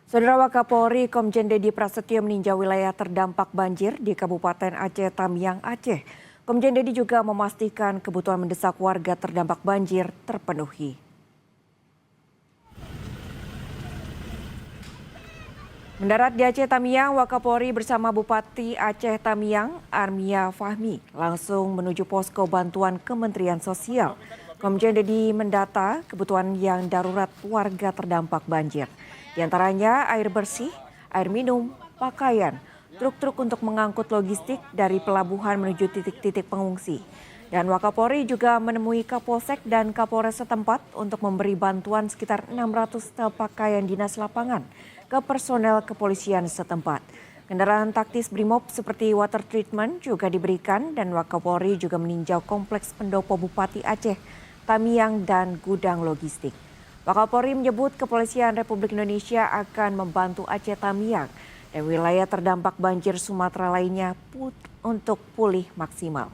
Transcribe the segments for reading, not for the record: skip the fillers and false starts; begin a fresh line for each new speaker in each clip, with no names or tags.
Saudara Wakapolri Komjen Dedi Prasetyo meninjau wilayah terdampak banjir di Kabupaten Aceh Tamiang, Aceh. Komjen Dedi juga memastikan kebutuhan mendesak warga terdampak banjir terpenuhi. Mendarat di Aceh Tamiang, Wakapolri bersama Bupati Aceh Tamiang, Armia Fahmi, langsung menuju posko bantuan Kementerian Sosial. Komjen Dedi mendata kebutuhan yang darurat warga terdampak banjir. Di antaranya air bersih, air minum, pakaian, truk-truk untuk mengangkut logistik dari pelabuhan menuju titik-titik pengungsi. Dan Wakapolri juga menemui Kapolsek dan Kapolres setempat untuk memberi bantuan sekitar 600 setel pakaian dinas lapangan ke personel kepolisian setempat. Kendaraan taktis Brimob seperti water treatment juga diberikan dan Wakapolri juga meninjau kompleks pendopo Bupati Aceh, Tamiang dan gudang logistik. Wakapolri menyebut Kepolisian Republik Indonesia akan membantu Aceh Tamiang dan wilayah terdampak banjir Sumatera lainnya untuk pulih maksimal.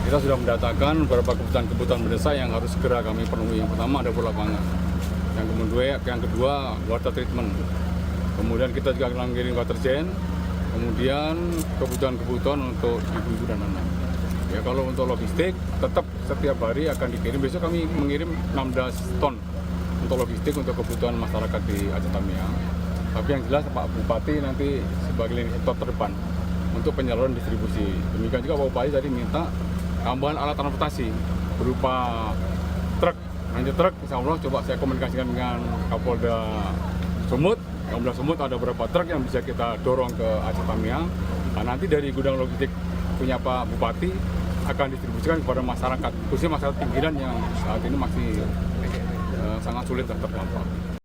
Kita sudah mendatakan beberapa kebutuhan mendesak yang harus segera kami penuhi. Yang pertama ada lapangan, yang kedua water treatment, kemudian kita juga akan mengirim water jet, kemudian kebutuhan untuk ibu-ibu dan anak. Ya, kalau untuk logistik tetap setiap hari akan dikirim. Besok kami mengirim 16 ton untuk logistik untuk kebutuhan masyarakat di Aceh Tamiang. Tapi yang jelas Pak Bupati nanti sebagai lini sektor terdepan untuk penyaluran distribusi. Demikian juga Pak Bupati tadi minta tambahan alat transportasi berupa truk. Nanti truk insya Allah coba saya komunikasikan dengan Kapolda Sumut. Kapolda Sumut ada beberapa truk yang bisa kita dorong ke Aceh Tamiang. Nah, nanti dari gudang logistik punya Pak Bupati akan distribusikan kepada masyarakat, khususnya masyarakat pinggiran yang saat ini masih sangat sulit terjangkau.